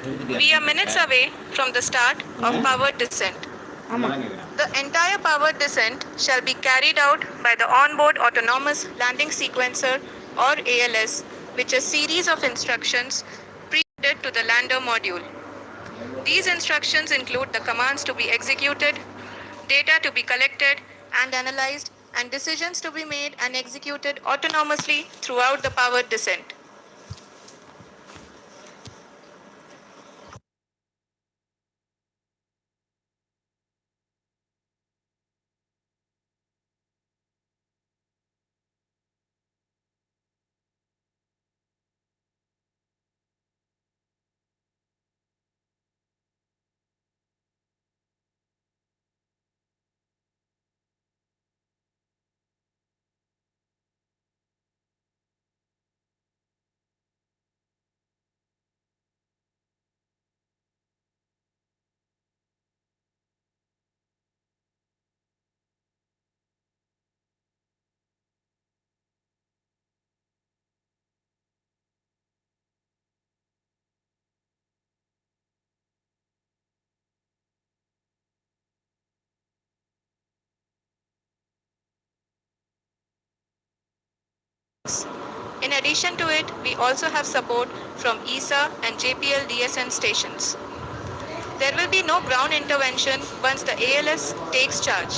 We are minutes away from the start of powered descent. The entire powered descent shall be carried out by the onboard autonomous landing sequencer or ALS, which is a series of instructions pre-loaded to the lander module. These instructions include the commands to be executed, data to be collected and analyzed, and decisions to be made and executed autonomously throughout the powered descent. In addition to it, we also have support from ESA and JPL DSN stations. There will be no ground intervention once the ALS takes charge.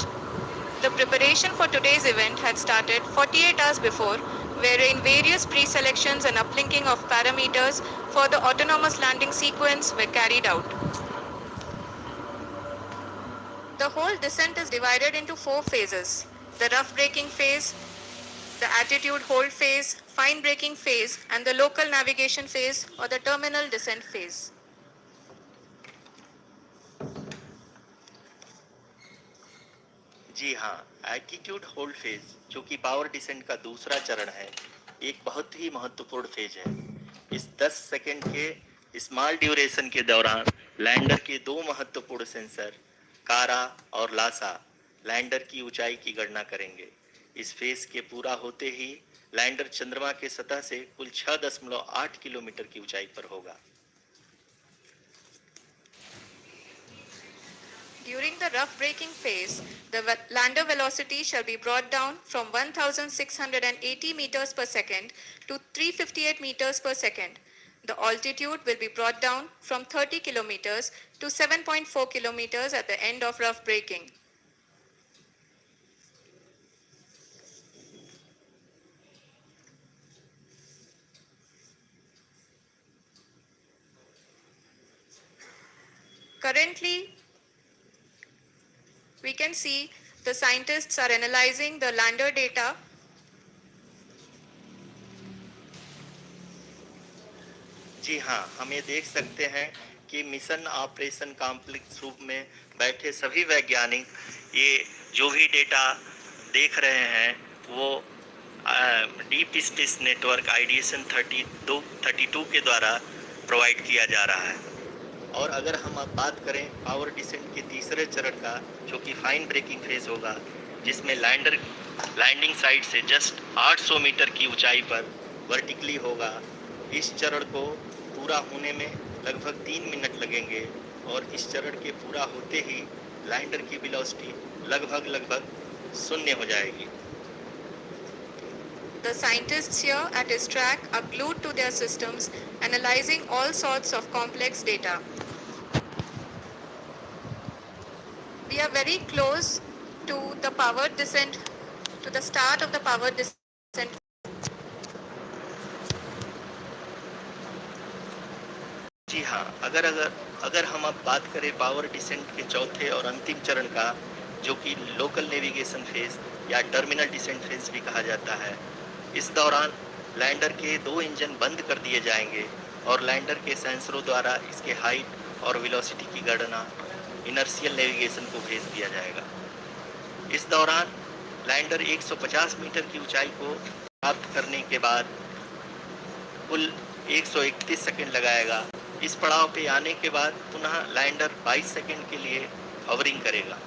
The preparation for today's event had started 48 hours before, wherein various pre-selections and uplinking of parameters for the autonomous landing sequence were carried out. The whole descent is divided into 4 phases: the rough braking phase, the attitude hold phase, fine braking phase, and the local navigation phase or the terminal descent phase. जी हाँ, attitude hold phase जो कि power descent का दूसरा चरण है, एक बहुत ही महत्वपूर्ण फेज है। इस 10 सेकंड के स्मॉल ड्यूरेशन के दौरान लैंडर के दो महत्वपूर्ण सेंसर कारा और लासा लैंडर की ऊंचाई की गणना करेंगे। इस फेज के पूरा होते ही लैंडर चंद्रमा के सतह से कुल 6.8 किलोमीटर की ऊंचाई पर होगा। During the rough braking phase, the lander velocity shall be brought down from 1680 meters per second to 358 meters per second. The altitude will be brought down from 30 kilometers to 7.4 kilometers at the end of rough braking. Currently, we can see the scientists are analyzing the lander data. जी हाँ, हम ये देख सकते हैं कि mission operation complex रूप में बैठे सभी वैज्ञानिक ये जो भी डेटा देख रहे हैं वो डीप स्पेस नेटवर्क आईडीएशन 32 के द्वारा प्रोवाइड किया जा रहा है। और अगर हम अब बात करें पावर डिसेंट के तीसरे चरण का, जो कि फाइन ब्रेकिंग फेज होगा, जिसमें लैंडिंग साइट से जस्ट 800 मीटर की ऊंचाई पर वर्टिकली होगा। इस चरण को पूरा होने में लगभग 3 मिनट लगेंगे और इस चरण के पूरा होते ही लैंडर की वेलोसिटी लगभग शून्य हो जाएगी। The scientists here at his track are glued to their systems, analyzing all sorts of complex data. We are very close to the powered descent, to the start of the powered descent. जी हाँ, अगर हम अब बात करें power descent के चौथे और अंतिम चरण का, जो कि लोकल नेविगेशन फेज या टर्मिनल डिसेंट फेज भी कहा जाता है, इस दौरान लैंडर के 2 इंजन बंद कर दिए जाएंगे और लैंडर के सेंसरों द्वारा इसके हाइट और वेलोसिटी की गणना इनर्शियल नेविगेशन को भेज दिया जाएगा। इस दौरान लैंडर 150 मीटर की ऊंचाई को प्राप्त करने के बाद कुल 131 सेकंड लगाएगा। इस पड़ाव पे आने के बाद पुनः लैंडर 22 सेकंड के लिए हवरिंग करेगा।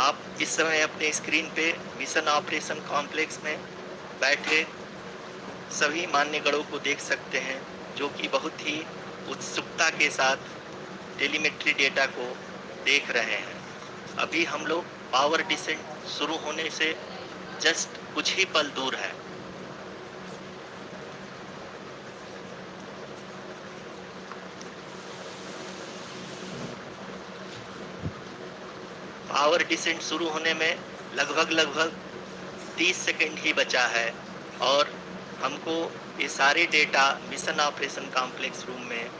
आप इस समय अपने स्क्रीन पे मिशन ऑपरेशन कॉम्प्लेक्स में बैठे सभी मान्यगणों को देख सकते हैं, जो कि बहुत ही उत्सुकता के साथ टेलीमेट्री डेटा को देख रहे हैं। अभी हम लोग पावर डिसेंट शुरू होने से जस्ट कुछ ही पल दूर है। पावर डिसेंट शुरू होने में लगभग 30 सेकंड ही बचा है और हमको ये सारे data mission operation complex room में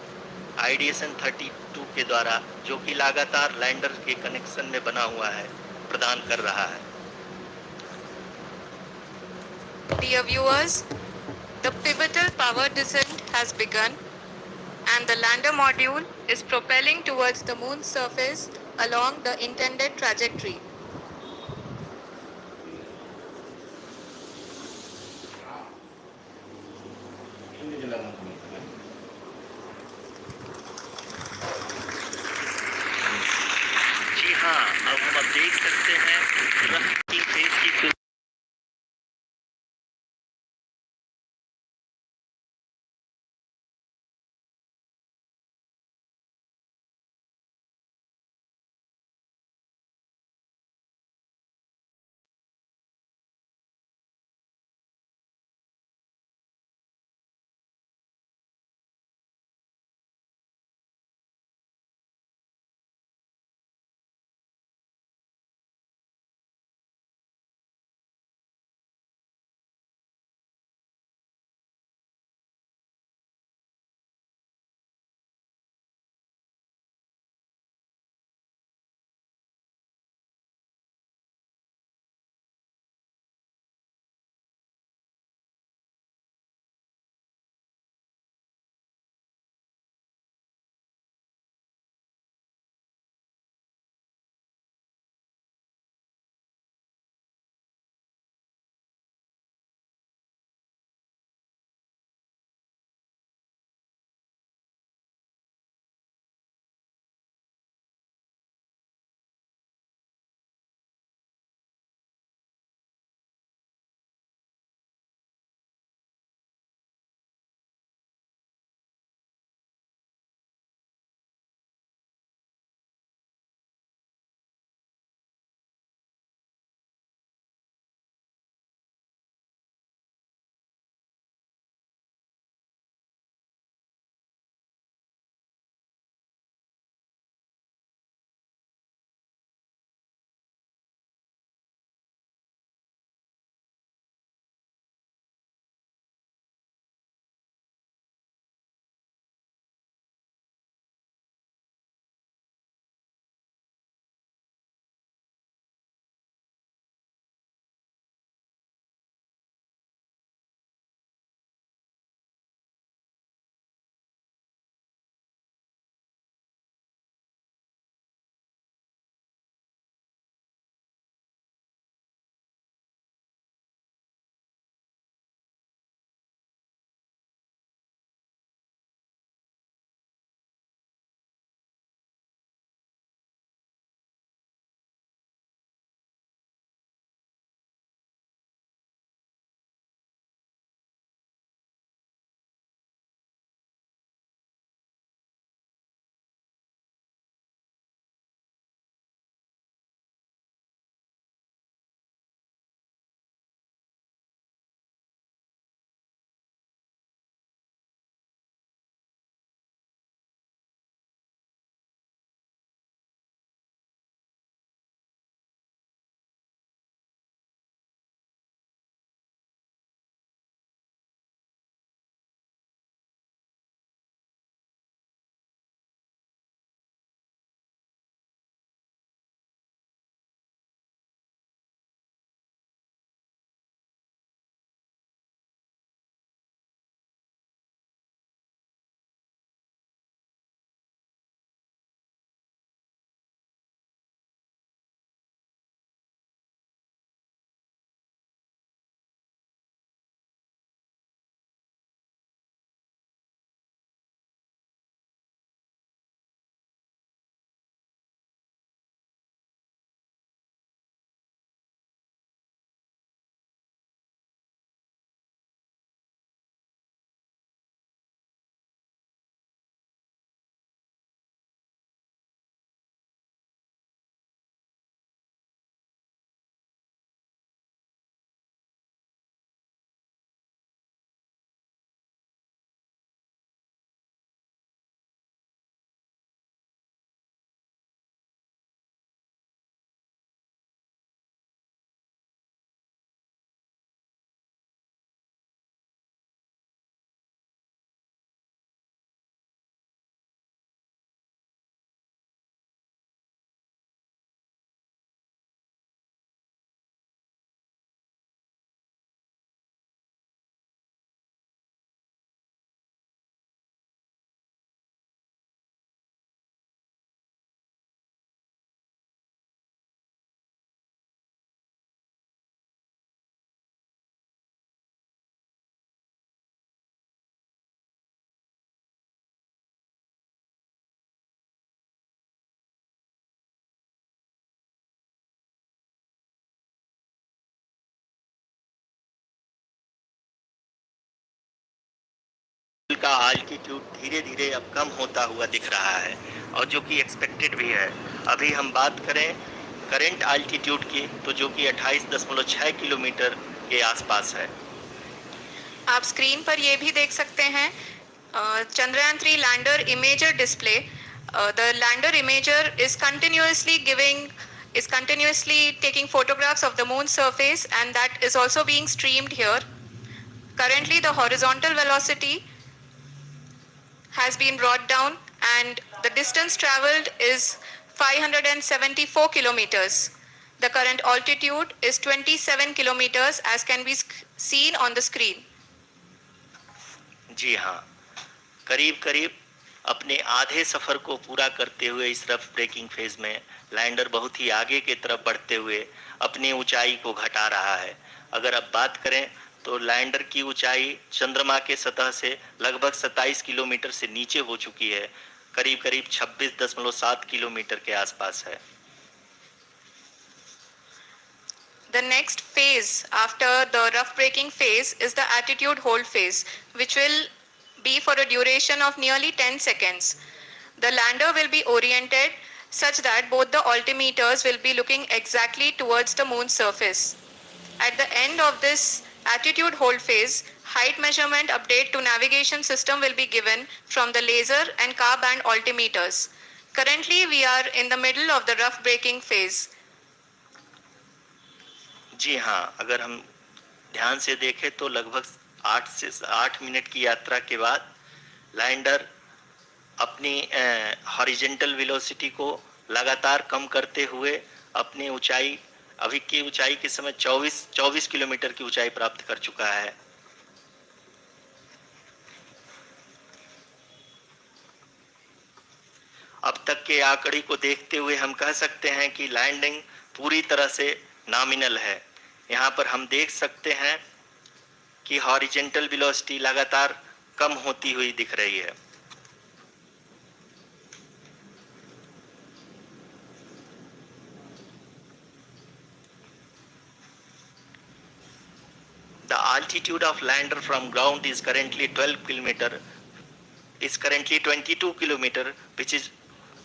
आईडीएसएन 32 के द्वारा, जो कि लगातार लैंडर के कनेक्शन में बना हुआ है, प्रदान कर रहा है। Dear viewers, the pivotal power descent has begun and the lander module is propelling towards the moon's surface along the intended trajectory. जी हाँ, अब हम देख सकते हैं रफ की फेस की का आल्टीट्यूड धीरे धीरे अब कम होता हुआ दिख रहा है और जो कि एक्सपेक्टेड भी है। अभी हम बात करें करंट आल्टीट्यूड की, तो जो कि 28.6 किलोमीटर के आसपास है। आप स्क्रीन पर ये भी देख सकते हैं Chandrayaan 3 lander imager display. The lander imager is continuously taking photographs of the moon surface, and that is also being streamed here. Currently the horizontal velocity has been brought down and the distance traveled is 574 kilometers. The current altitude is 27 kilometers as can be seen on the screen. जी हाँ, करीब करीब अपने आधे सफर को पूरा करते हुए इस रफ ब्रेकिंग फेज में लैंडर बहुत ही आगे की तरफ बढ़ते हुए अपनी ऊंचाई को घटा रहा है। अगर अब बात करें तो लैंडर की ऊंचाई चंद्रमा के सतह से लगभग 27 किलोमीटर से नीचे हो चुकी है, करीब करीब 26.7 किलोमीटर के आसपास है। The next phase after the rough braking phase is the attitude hold phase, which will be for a duration of nearly 10 seconds. The lander will be oriented such that both the altimeters will be looking exactly towards the moon's surface. At the end of this attitude hold phase, height measurement update to navigation system will be given from the laser and car band altimeters. Currently, we are in the middle of the rough braking phase. जी हाँ, अगर हम ध्यान से देखें तो लगभग 8 minute की यात्रा के बाद लैंडर अपनी हॉरिजेंटल वेलोसिटी को लगातार कम करते हुए अपनी ऊंचाई, अभी की ऊंचाई के समय 24 किलोमीटर की ऊंचाई प्राप्त कर चुका है। अब तक के आंकड़े को देखते हुए हम कह सकते हैं कि लैंडिंग पूरी तरह से नॉमिनल है। यहाँ पर हम देख सकते हैं कि हॉरिजेंटल वेलोसिटी लगातार कम होती हुई दिख रही है। The altitude of lander from ground is currently 22 kilometer, which is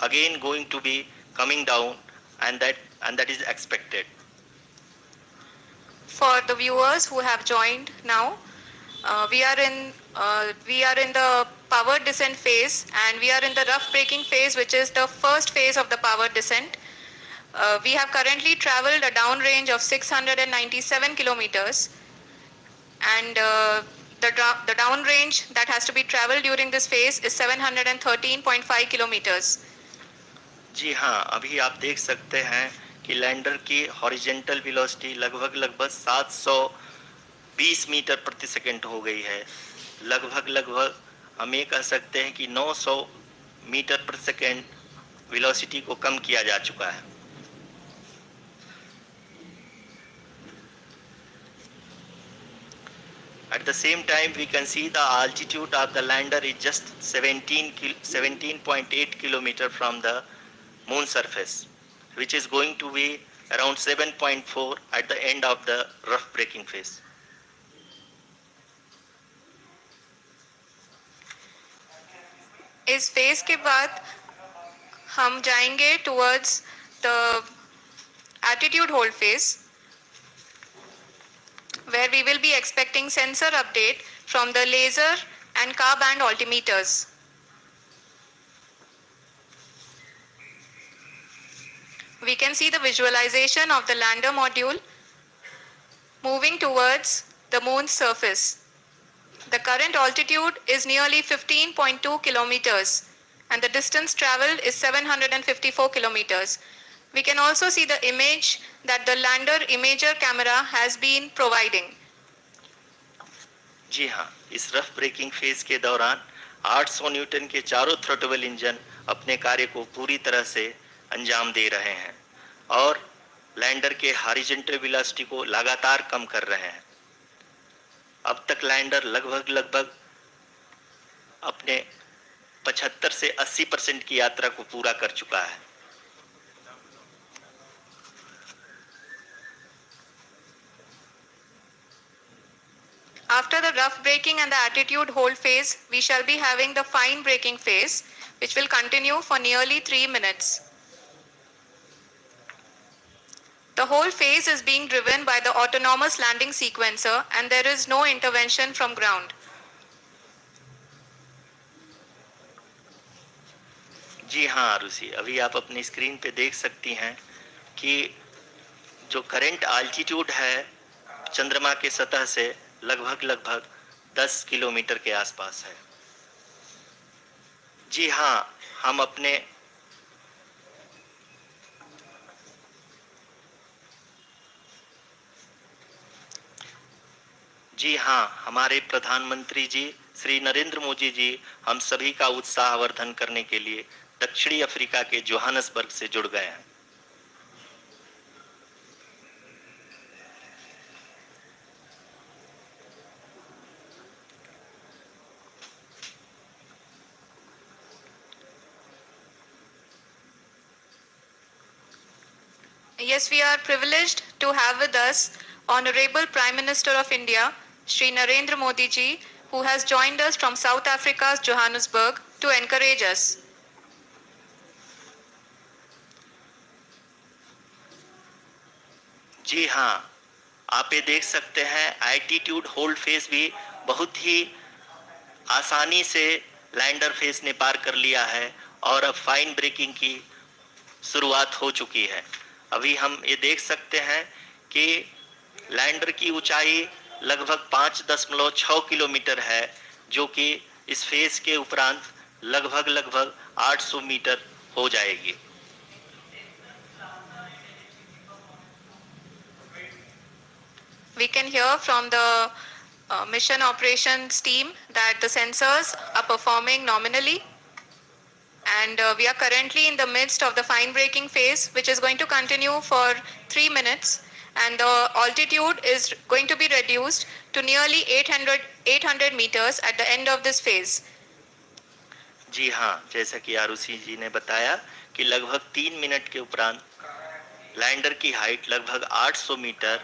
again going to be coming down, and that is expected. For the viewers who have joined now, we are in the power descent phase, and we are in the rough braking phase, which is the first phase of the power descent. We have currently traveled a downrange of 697 kilometers, and the downrange that has to be traveled during this phase is 713.5 kilometers. जी हाँ, अभी आप देख सकते हैं कि lander की horizontal velocity लगभग 720 metre प्रति सेकंड हो गई है। लगभग हम ये कह सकते हैं कि 900 मीटर प्रति सेकंड वेलोसिटी को कम किया जा चुका है। At the same time, we can see the altitude of the lander is just 17.8 kilometer from the moon surface, which is going to be around 7.4 at the end of the rough braking phase. इस phase के बाद हम जाएंगे towards the attitude hold phase, where we will be expecting sensor update from the laser and car band altimeters. We can see the visualization of the lander module moving towards the moon's surface. The current altitude is nearly 15.2 kilometers and the distance traveled is 754 kilometers. We can also see the image that the lander imager camera has been providing. जी हाँ, इस rough breaking phase के दौरान 800 Newton के चारों throttle engine अपने कार्य को पूरी तरह से अंजाम दे रहे हैं और लैंडर के हॉरिजॉन्टल वेलोसिटी को लगातार कम कर रहे हैं। अब तक लैंडर लगभग अपने 75 से 80% की यात्रा को पूरा कर चुका है। After the rough braking and the attitude hold phase, we shall be having the fine braking phase, which will continue for nearly 3 minutes. The whole phase is being driven by the autonomous landing sequencer and there is no intervention from ground. जी हाँ आरुषि, अभी आप अपनी screen पे देख सकती हैं कि जो करंट आल्टीट्यूड है चंद्रमा के सतह से लगभग 10 किलोमीटर के आसपास है। जी हाँ, हम अपने जी हाँ, हमारे प्रधानमंत्री जी श्री नरेंद्र मोदी जी हम सभी का उत्साहवर्धन करने के लिए दक्षिणी अफ्रीका के जोहानसबर्ग से जुड़ गए हैं। Yes, we are privileged to have with us Honorable Prime Minister of India, Shri Narendra Modi ji, who has joined us from South Africa's Johannesburg to encourage us. जी हाँ, आप ये देख सकते हैं एल्टीट्यूड होल्ड फेज भी बहुत ही आसानी से लैंडर फेज ने पार कर लिया है और अब फाइन ब्रेकिंग की शुरुआत हो चुकी है। अभी हम ये देख सकते हैं कि लैंडर की ऊंचाई लगभग 5.6 किलोमीटर है, जो कि इस फेज के उपरांत लगभग 800 मीटर हो जाएगी। We can hear from the mission operations team that the sensors are performing nominally and we are currently in the midst of the fine braking phase, which is going to continue for 3 minutes and the altitude is going to be reduced to nearly 800 meters at the end of this phase. जी हाँ, जैसा कि आरुषि जी ने बताया कि लगभग 3 minute के उपरांत lander की हाइट लगभग 800 मीटर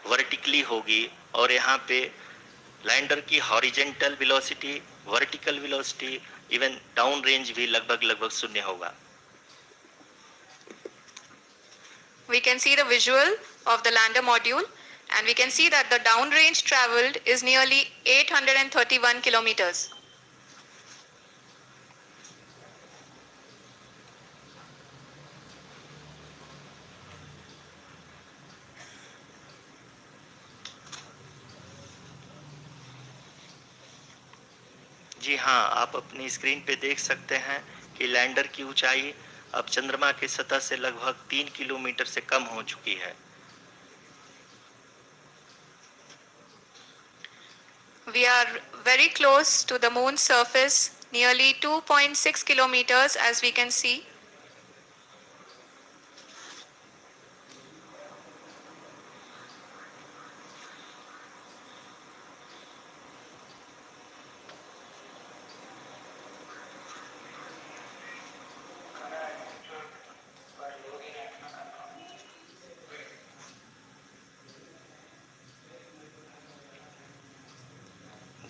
वर्टिकली होगी और यहाँ पे लैंडर की horizontal velocity, vertical velocity, even down range भी लगभग शून्य होगा। We can see the visual of the lander module and we can see that the down range traveled is nearly 831 kilometers. जी हाँ, आप अपनी स्क्रीन पे देख सकते हैं कि लैंडर की ऊंचाई अब चंद्रमा के सतह से लगभग 3 किलोमीटर से कम हो चुकी है। We are very close to the moon's surface, nearly 2.6 kilometers as we can see.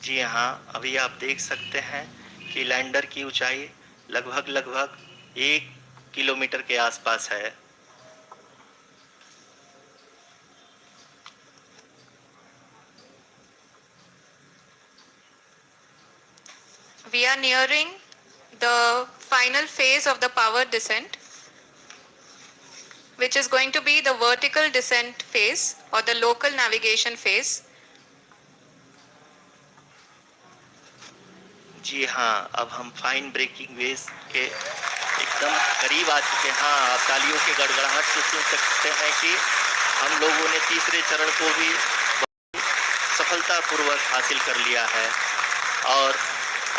जी हाँ, अभी आप देख सकते हैं कि लैंडर की ऊंचाई लगभग 1 किलोमीटर के आसपास है। We are nearing the final phase of the power descent, which is going to be the vertical descent phase or the local navigation phase. जी हाँ, अब हम फाइन ब्रेकिंग वेव के एकदम करीब आ चुके हैं। हाँ, आप तालियों के गड़गड़ाहट से सुन सकते हैं कि हम लोगों ने तीसरे चरण को भी सफलतापूर्वक हासिल कर लिया है और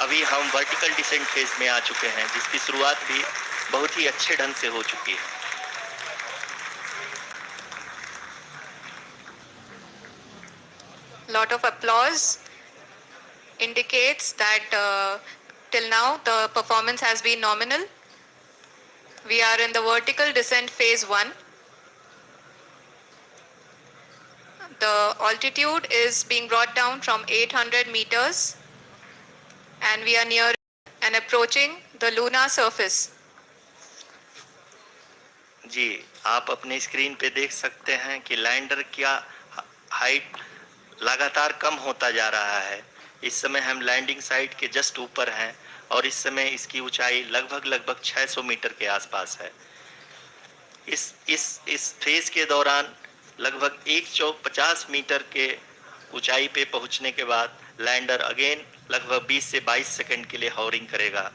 अभी हम वर्टिकल डिसेंट फेज में आ चुके हैं, जिसकी शुरुआत भी बहुत ही अच्छे ढंग से हो चुकी है। Lot of applause indicates that till now the performance has been nominal. We are in the vertical descent phase 1. The altitude is being brought down from 800 meters and we are near and approaching the lunar surface. जी, आप अपने screen पे देख सकते हैं कि lander का height लगातार कम होता जा रहा है। इस समय हम लैंडिंग साइट के जस्ट ऊपर हैं और इस समय इसकी ऊंचाई लगभग 600 मीटर के आसपास है। इस फेज के दौरान लगभग 150 मीटर के ऊंचाई पे पहुंचने के बाद लैंडर अगेन लगभग 20 से 22 सेकंड के लिए हॉवरिंग करेगा।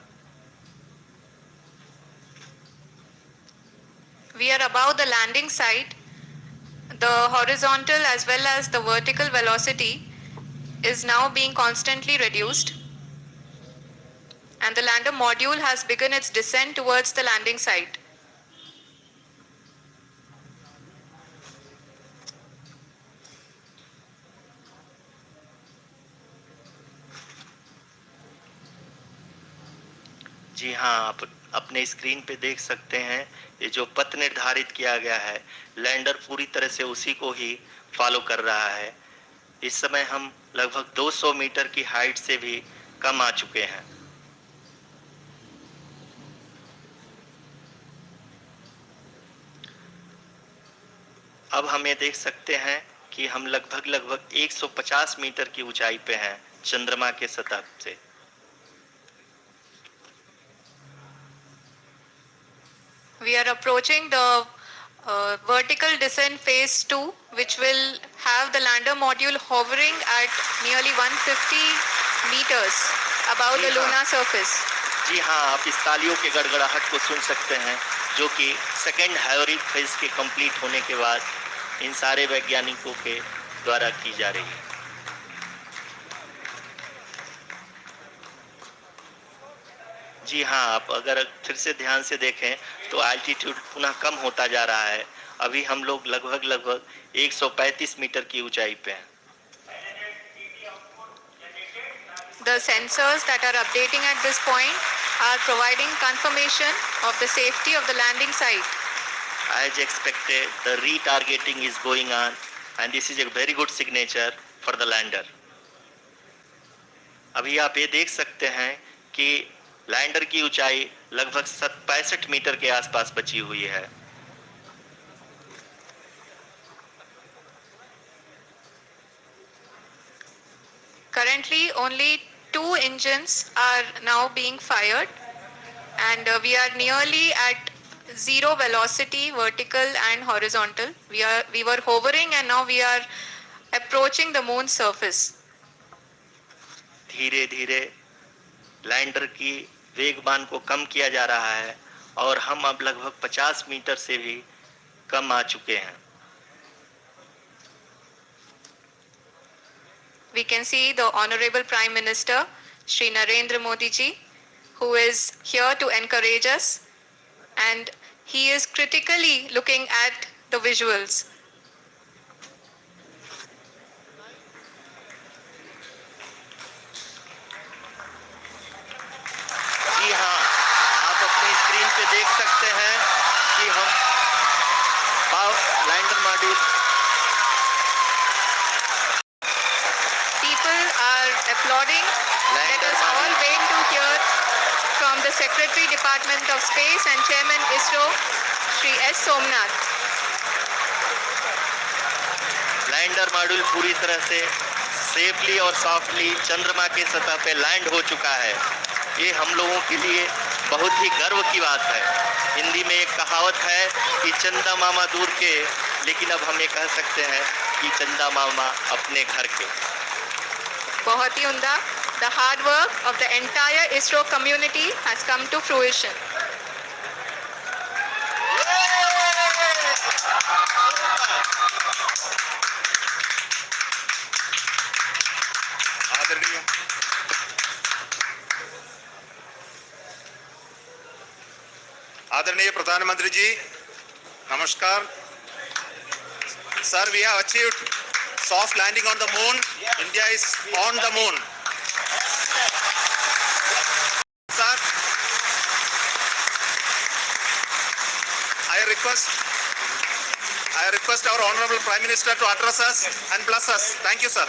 We are above the landing site. The horizontal as well as the vertical velocity is now being constantly reduced. And the lander module has begun its descent towards the landing site. जी हाँ, आप अपने screen पे देख सकते हैं ये जो पथ निर्धारित किया गया है, लैंडर पूरी तरह से उसी को ही फॉलो कर रहा है। इस समय हम लगभग 200 मीटर की हाइट से भी कम आ चुके हैं। अब हम ये देख सकते हैं कि हम लगभग 150 मीटर की ऊंचाई पे हैं चंद्रमा के सतह से। We are approaching the vertical descent phase 2, which will have the lander module hovering at nearly 150 meters above the lunar surface. जी हाँ, आप इस तालियों के गड़गड़ाहट को सुन सकते हैं जो कि सेकेंड हाइवरिक फेज के कंप्लीट होने के बाद इन सारे वैज्ञानिकों के द्वारा की जा रही है। जी हाँ, आप अगर फिर से ध्यान से देखें तो एल्टीट्यूड पुनः कम होता जा रहा है। अभी हम लोग लगभग 135 मीटर की ऊंचाई पे हैं। The sensors that are updating at this point are providing confirmation of the safety of the landing site. As expected, the retargeting is going on and this is a very good signature for the lander. अभी आप ये देख सकते हैं कि lander की ऊंचाई लगभग 65 मीटर के आसपास बची हुई है। Currently, only 2 engines are now being fired, and we are nearly at zero velocity, vertical and horizontal. We were hovering, and now we are approaching the moon's surface. धीरे धीरे लैंडर की वेगमान को कम किया जा रहा है और हम अब लगभग 50 मीटर से भी कम आ चुके हैं। We can see the Honorable Prime Minister, Shri Narendra Modi ji, who is here to encourage us, and he is critically looking at the visuals. जी हाँ, आप अपनी स्क्रीन पे देख सकते हैं कि हम lander module People are applauding. Let us all wait to hear from the Secretary Department of Space and Chairman ISRO, Shri S. Somnath. Lander module पूरी तरह से सेफली और सॉफ्टली चंद्रमा के सतह पे लैंड हो चुका है। ये हम लोगों के लिए बहुत ही गर्व की बात है। हिंदी में एक कहावत है कि चंदा मामा दूर के, लेकिन अब हम ये कह सकते हैं कि चंदा मामा अपने घर के। बहुत ही उम्दा. The hard work of the entire ISRO community has come to fruition. आदरणीय प्रधानमंत्री जी, नमस्कार। Sir, we have achieved soft landing on the moon. India is on the moon. Sir, I request our Honorable Prime Minister to address us and bless us. Thank you, sir.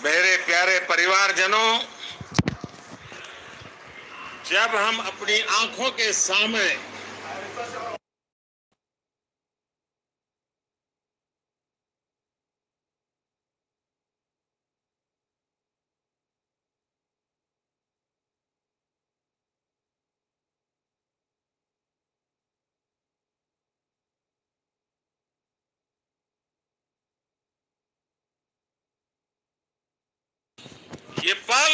मेरे प्यारे परिवारजनों, जब हम अपनी आंखों के सामने ये पल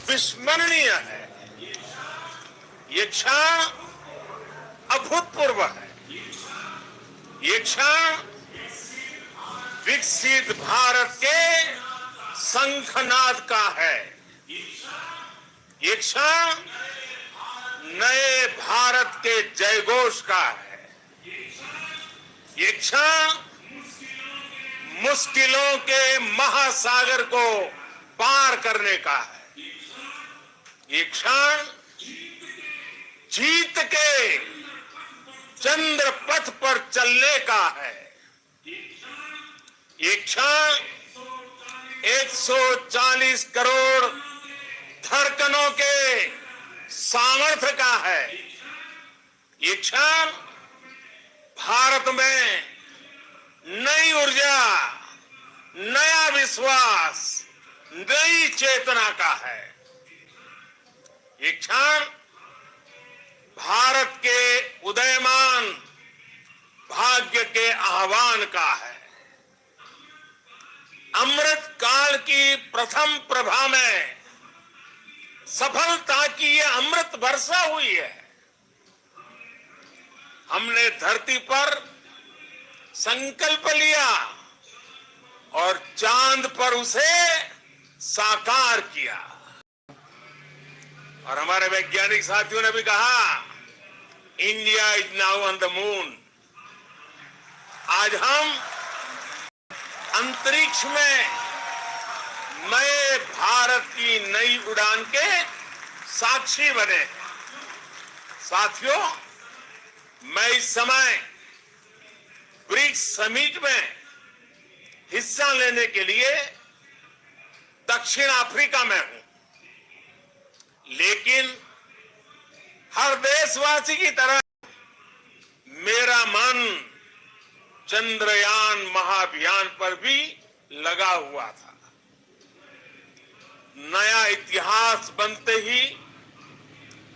विस्मरणीय है, ये क्षण अभूतपूर्व है, ये क्षण विकसित भारत के शंखनाद का है, ये क्षण नए भारत के जयघोष का है, ये क्षण मुश्किलों के महासागर को पार करने का है, ये क्षण जीत के चंद्र पथ पर चलने का है, ये क्षण 140 करोड़ धड़कनों के सामर्थ्य का है, ये क्षण भारत में नई ऊर्जा, नया विश्वास, नई चेतना का है, ये क्षण भारत के उदयमान भाग्य के आह्वान का है। अमृत काल की प्रथम प्रभा में सफलता की ये अमृत वर्षा हुई है। हमने धरती पर संकल्प लिया और चांद पर उसे साकार किया, और हमारे वैज्ञानिक साथियों ने भी कहा, India is now on the moon. आज हम अंतरिक्ष में नए भारत की नई उड़ान के साक्षी बने। साथियों, मैं इस समय ब्रिक्स समिट में हिस्सा लेने के लिए दक्षिण अफ्रीका में हूं, लेकिन हर देशवासी की तरह मेरा मन चंद्रयान महाअभियान पर भी लगा हुआ था। नया इतिहास बनते ही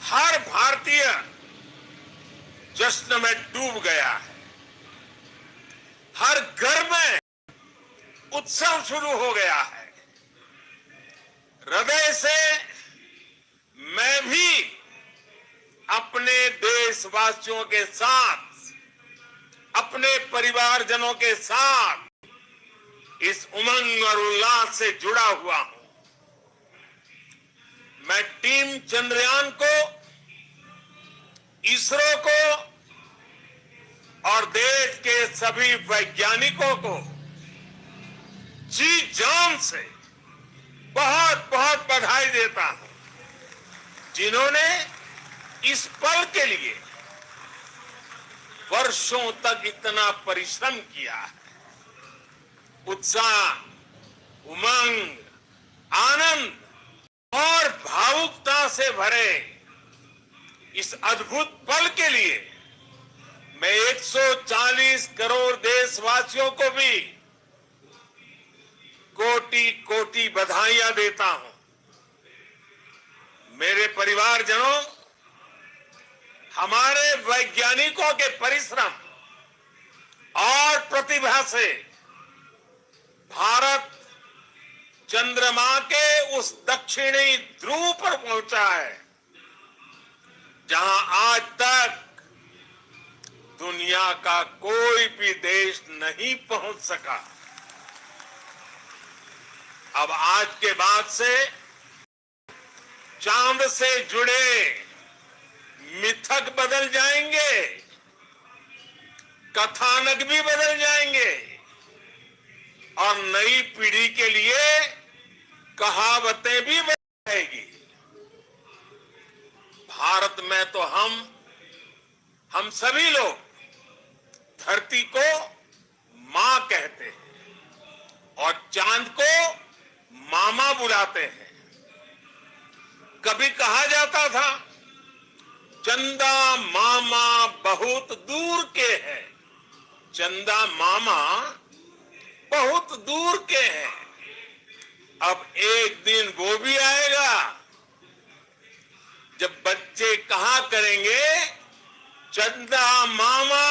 हर भारतीय जश्न में डूब गया है, हर घर में उत्सव शुरू हो गया है। हृदय से मैं भी अपने देशवासियों के साथ, अपने परिवारजनों के साथ इस उमंग और उल्लास से जुड़ा हुआ हूं। मैं टीम चंद्रयान को, इसरो को और देश के सभी वैज्ञानिकों को जी जान से बहुत बहुत बधाई देता हूं, जिन्होंने इस पल के लिए वर्षों तक इतना परिश्रम किया है। उत्साह, उमंग, आनंद और भावुकता से भरे इस अद्भुत पल के लिए मैं 140 करोड़ देशवासियों को भी कोटि कोटि बधाइयां देता हूं। मेरे परिवारजनों, हमारे वैज्ञानिकों के परिश्रम और प्रतिभा से भारत चंद्रमा के उस दक्षिणी ध्रुव पर पहुंचा है, जहां आज तक दुनिया का कोई भी देश नहीं पहुंच सका। अब आज के बाद से चांद से जुड़े मिथक बदल जाएंगे, कथानक भी बदल जाएंगे और नई पीढ़ी के लिए कहावतें भी बदल जाएगी। भारत में तो हम सभी लोग धरती को मां कहते हैं और चांद को मामा बुलाते हैं। कभी कहा जाता था चंदा मामा बहुत दूर के हैं, चंदा मामा बहुत दूर के हैं। अब एक दिन वो भी आएगा जब बच्चे कहा करेंगे चंदा मामा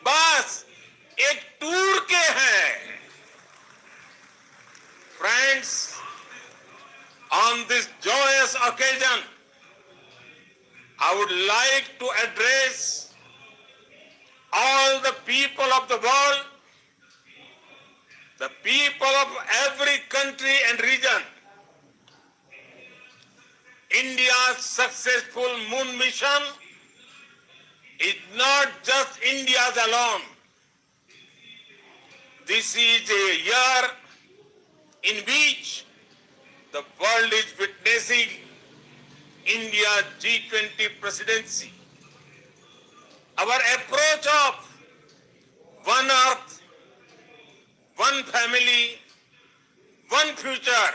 बस एक टूर के हैं। Friends, on this joyous occasion, I would like to address all the people of the world, the people of every country and region. India's successful moon mission is not just India's alone. This is a year in which the world is witnessing India's G20 presidency. Our approach of one earth, one family, one future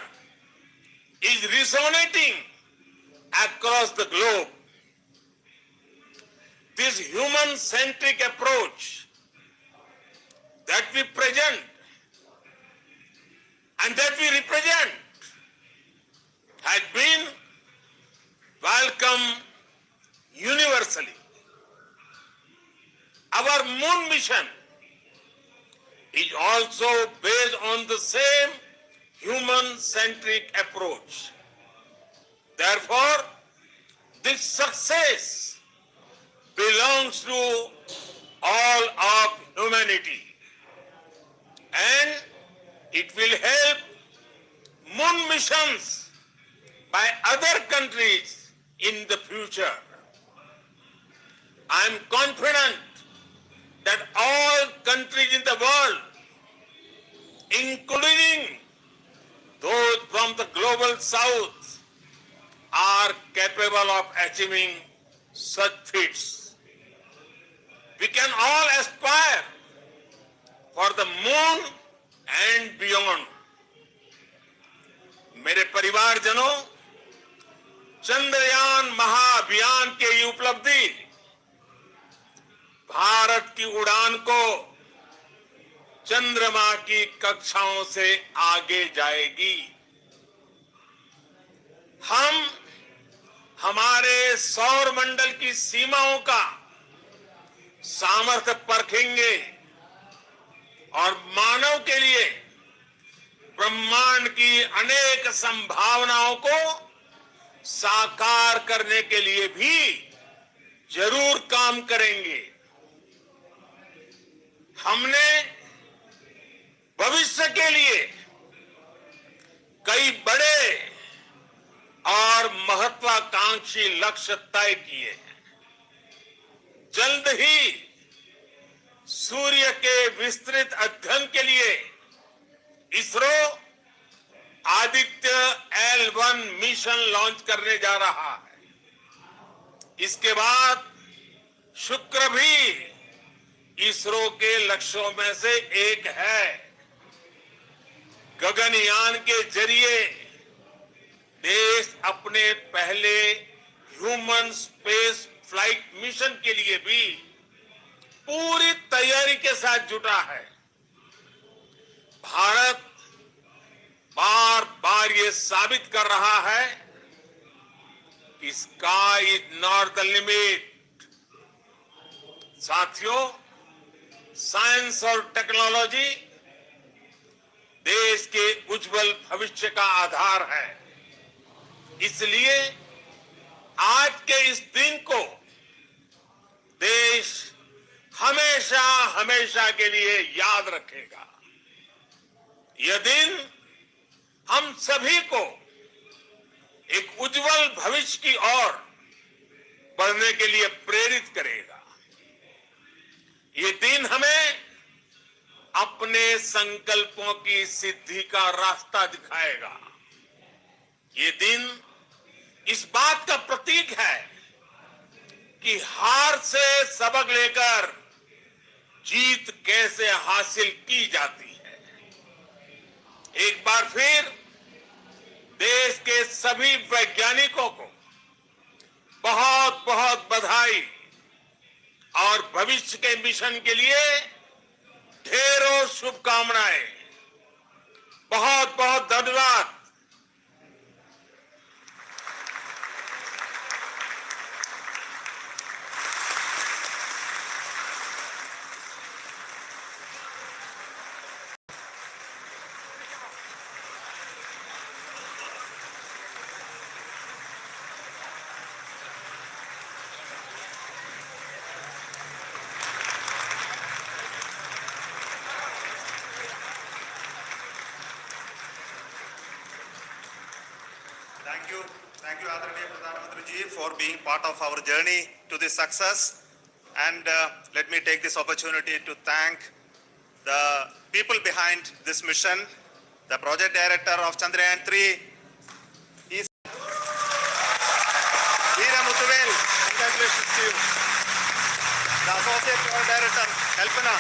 is resonating across the globe. This human-centric approach that we present and that we represent has been welcomed universally. Our moon mission is also based on the same human-centric approach. Therefore, this success belongs to all of humanity, and it will help moon missions by other countries in the future. I am confident that all countries in the world, including those from the global south, are capable of achieving such feats. We can all aspire for the moon and beyond. मेरे परिवारजनों, चंद्रयान महाअभियान की ये उपलब्धि भारत की उड़ान को चंद्रमा की कक्षाओं से आगे जाएगी। हम हमारे सौर मंडल की सीमाओं का सामर्थ्य परखेंगे और मानव के लिए ब्रह्मांड की अनेक संभावनाओं को साकार करने के लिए भी जरूर काम करेंगे। हमने भविष्य के लिए कई बड़े और महत्वाकांक्षी लक्ष्य तय किए हैं। जल्द ही सूर्य के विस्तृत अध्ययन के लिए ISRO Aditya L1 mission launch करने जा रहा है। इसके बाद शुक्र भी इसरो के लक्ष्यों में से एक है। गगनयान के जरिए देश अपने पहले ह्यूमन स्पेस फ्लाइट मिशन के लिए भी पूरी तैयारी के साथ जुटा है। भारत बार बार ये साबित कर रहा है कि sky is not the limit. साथियों, साइंस और टेक्नोलॉजी देश के उज्जवल भविष्य का आधार है। इसलिए आज के इस दिन को देश हमेशा हमेशा के लिए याद रखेगा। यह दिन हम सभी को एक उज्जवल भविष्य की ओर बढ़ने के लिए प्रेरित करेगा। ये दिन हमें अपने संकल्पों की सिद्धि का रास्ता दिखाएगा। ये दिन इस बात का प्रतीक है कि हार से सबक लेकर जीत कैसे हासिल की जाती है। एक बार फिर देश के सभी वैज्ञानिकों को बहुत बहुत बधाई और भविष्य के मिशन के लिए ढेरों शुभकामनाएं। बहुत बहुत धन्यवाद। Thank you, R.D. Shreeram, for being part of our journey to this success. And let me take this opportunity to thank the people behind this mission, the project director of Chandrayan 3, congratulations to you. The associate project director, Kalpana,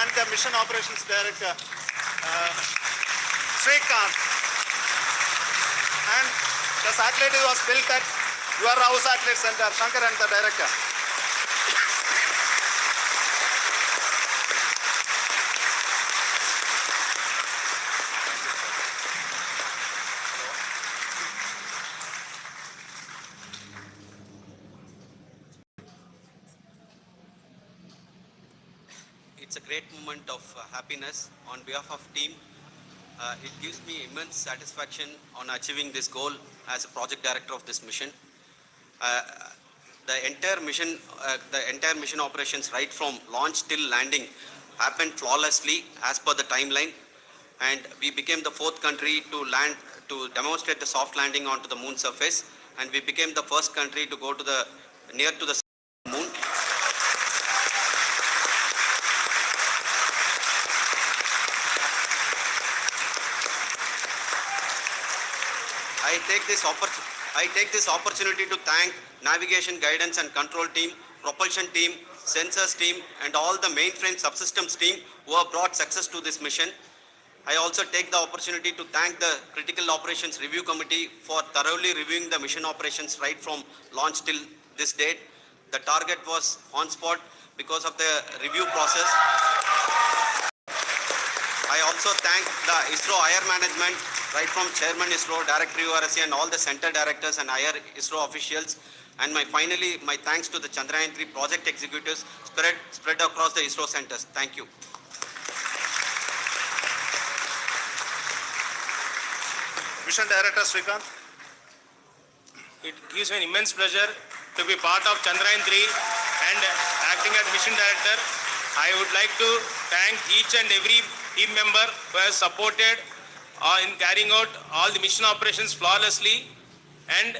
and the mission operations director, Srikanth. And the satellite was built at your house satellite center, Shankar and the director. It's a great moment of happiness on behalf of team. It gives me immense satisfaction on achieving this goal as a project director of this mission. The entire mission operations right from launch till landing happened flawlessly as per the timeline, and we became the fourth country to land to demonstrate the soft landing onto the moon surface, and we became the first country to go to the near to the moon. I take this opportunity to thank navigation, guidance and control team, propulsion team, sensors team and all the mainframe subsystems team who have brought success to this mission. I also take the opportunity to thank the Critical Operations Review Committee for thoroughly reviewing the mission operations right from launch till this date. The target was on spot because of the review process. I also thank the ISRO IR management, right from Chairman ISRO, Director URSC and all the center directors and IR ISRO officials. And finally, my thanks to the Chandrayan 3 project executives spread across the ISRO centers. Thank you. Mission Director Srikanth. It gives me an immense pleasure to be part of Chandrayan 3 and acting as Mission Director. I would like to thank each and every team member who has supported in carrying out all the mission operations flawlessly. And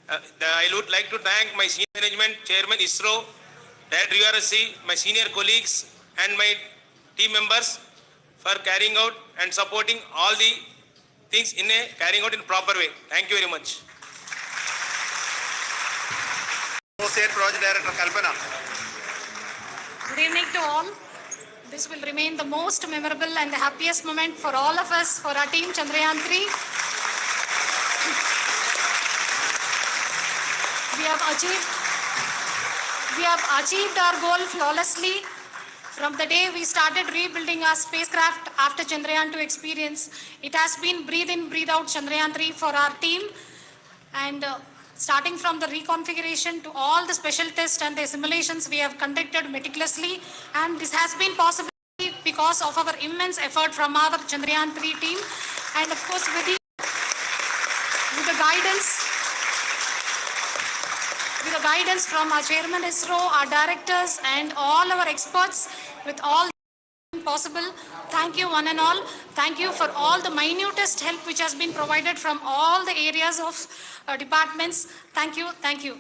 I would like to thank my senior management, Chairman ISRO, Director URSC, my senior colleagues and my team members for carrying out and supporting all the things carrying out in proper way. Thank you very much. Associate Project Director Kalpana. Good evening to all. This will remain the most memorable and the happiest moment for all of us, for our team Chandrayan 3. We have achieved our goal flawlessly. From the day we started rebuilding our spacecraft after Chandrayan 2 experience, it has been breathe in, breathe out Chandrayan 3 for our team. And starting from the reconfiguration to all the special tests and the simulations we have conducted meticulously. And this has been possible because of our immense effort from our Chandrayan 3 team. And of course, with the guidance from our Chairman ISRO, our directors and all our experts, with all possible. Thank you one and all. Thank you for all the minutest help which has been provided from all the areas of departments. Thank you. Thank you.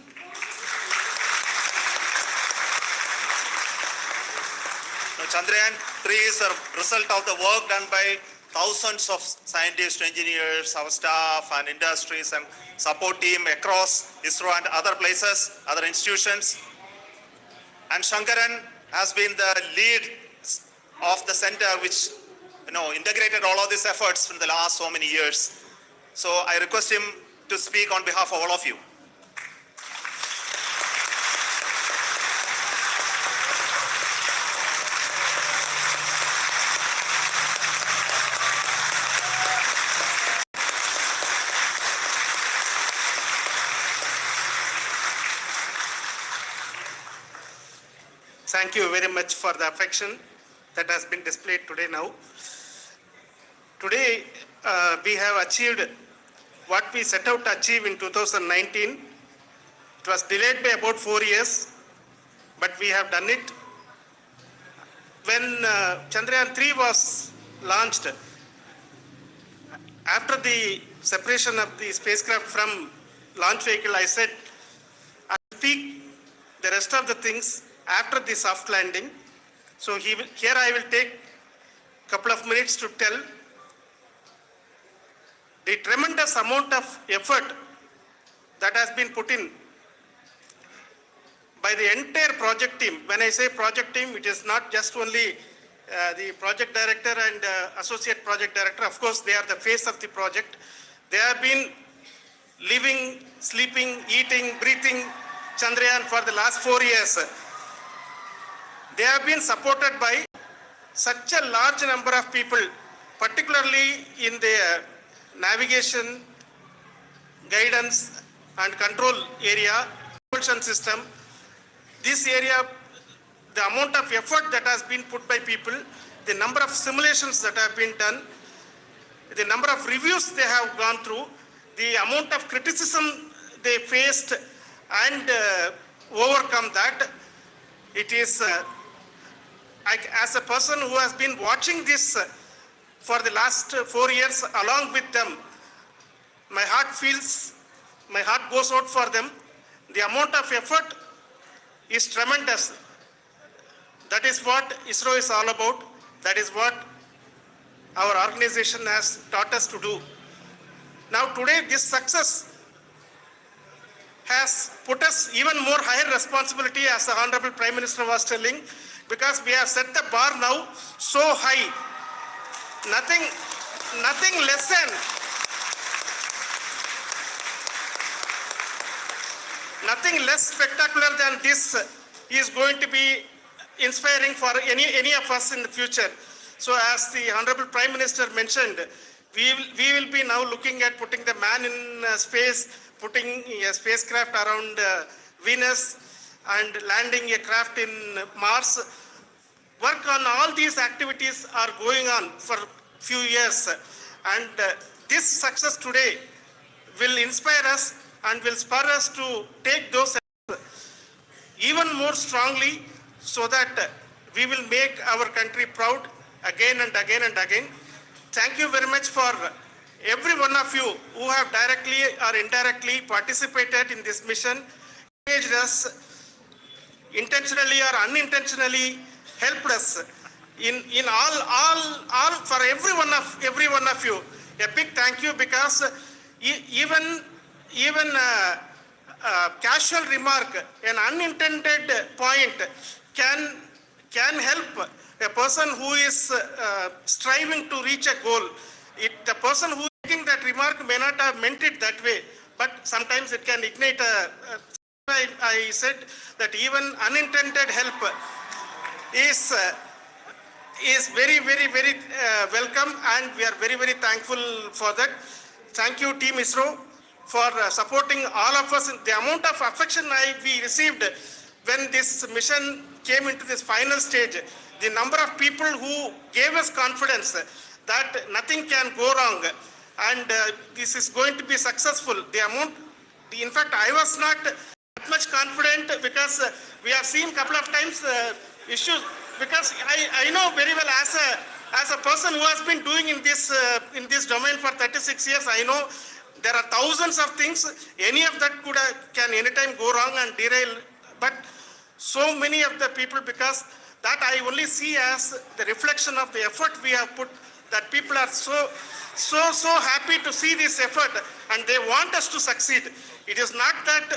Chandrayan 3 is a result of the work done by thousands of scientists, engineers, our staff and industries and support team across ISRO and other places, other institutions. And Shankaran has been the lead of the center which integrated all of these efforts in the last so many years. So I request him to speak on behalf of all of you. Thank you very much for the affection that has been displayed today now. Today, we have achieved what we set out to achieve in 2019. It was delayed by about 4 years, but we have done it. When Chandrayan 3 was launched, after the separation of the spacecraft from launch vehicle, I said, I'll speak the rest of the things after the soft landing. So here I will take a couple of minutes to tell the tremendous amount of effort that has been put in by the entire project team. When I say project team, it is not just only the project director and associate project director. Of course, they are the face of the project. They have been living, sleeping, eating, breathing Chandrayan for the last 4 years. They have been supported by such a large number of people, particularly in the navigation, guidance and control area, propulsion system. This area, the amount of effort that has been put by people, the number of simulations that have been done, the number of reviews they have gone through, the amount of criticism they faced and overcome that, it is, as a person who has been watching this for the last 4 years along with them, my heart goes out for them. The amount of effort is tremendous. That is what ISRO is all about. That is what our organization has taught us to do. Now today this success has put us even more higher responsibility, as the Honorable Prime Minister was telling, because we have set the bar now so high. Nothing less than nothing less spectacular than this is going to be inspiring for any of us in the future. So as the Honorable Prime Minister mentioned, we will be now looking at putting the man in space, putting a spacecraft around Venus and landing a craft in Mars. Work on all these activities are going on for few years, and this success today will inspire us and will spur us to take those even more strongly, so that we will make our country proud again and again and again. Thank you very much for every one of you who have directly or indirectly participated in this mission, engaged us, intentionally or unintentionally helped us in all for every one of you. A big thank you, because even casual remark, an unintended point can help a person who is striving to reach a goal. The person who is making that remark may not have meant it that way, but sometimes it can ignite I said that even unintended help is very welcome, and we are very thankful for that. Thank you, Team ISRO, for supporting all of us. The amount of affection we received when this mission came into this final stage, the number of people who gave us confidence that nothing can go wrong and this is going to be successful. In fact, I was not that much confident, because we have seen a couple of times issues, because I know very well as a person who has been doing in this domain for 36 years, I know there are thousands of things. Any of that can anytime go wrong and derail. But so many of the people, because that I only see as the reflection of the effort we have put that people are so happy to see this effort and they want us to succeed. It is not that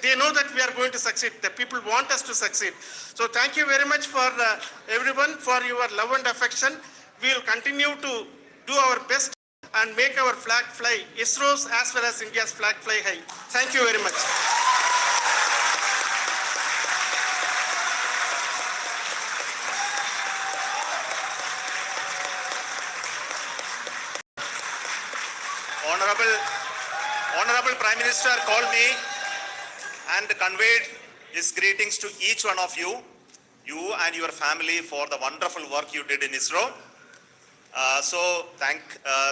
they know that we are going to succeed. The people want us to succeed. So thank you very much for everyone for your love and affection. We will continue to do our best and make our flag fly, ISRO's as well as India's flag fly high. Thank you very much. Honorable Prime Minister called me and conveyed his greetings to each one of you and your family for the wonderful work you did in ISRO.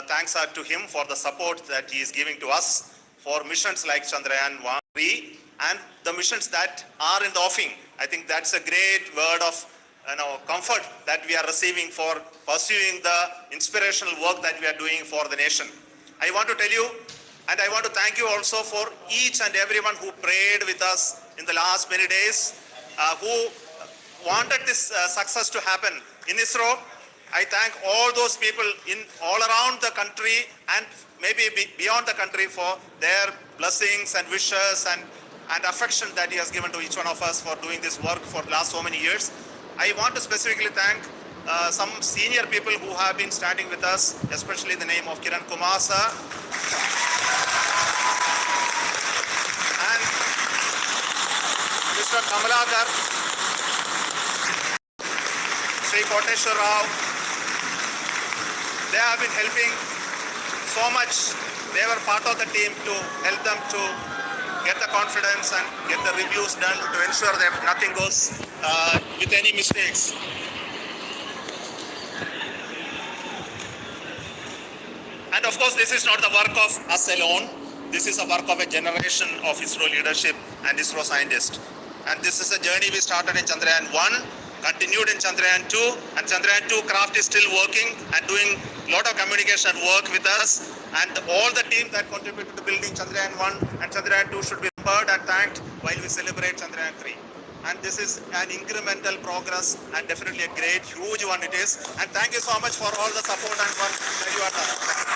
Thanks are to him for the support that he is giving to us for missions like Chandrayan 1, 3 and the missions that are in the offing. I think that's a great word of comfort that we are receiving for pursuing the inspirational work that we are doing for the nation. I want to tell you, and I want to thank you also for each and everyone who prayed with us in the last many days, who wanted this success to happen in ISRO. I thank all those people all around the country and maybe beyond the country for their blessings and wishes and affection that he has given to each one of us for doing this work for the last so many years. I want to specifically thank some senior people who have been standing with us, especially in the name of Kiran Kumar sir and Mr. Kamalakar, Sri Koteshwar Rao. They have been helping so much. They were part of the team to help them to get the confidence and get the reviews done to ensure that nothing goes with any mistakes. And of course, this is not the work of us alone. This is the work of a generation of ISRO leadership and ISRO scientists. And this is a journey we started in Chandrayan 1, continued in Chandrayan 2, and Chandrayan 2 craft is still working and doing a lot of communication work with us. And all the team that contributed to building Chandrayan 1 and Chandrayan 2 should be remembered and thanked while we celebrate Chandrayan 3. And this is an incremental progress and definitely a great, huge one it is. And thank you so much for all the support and work that you have done.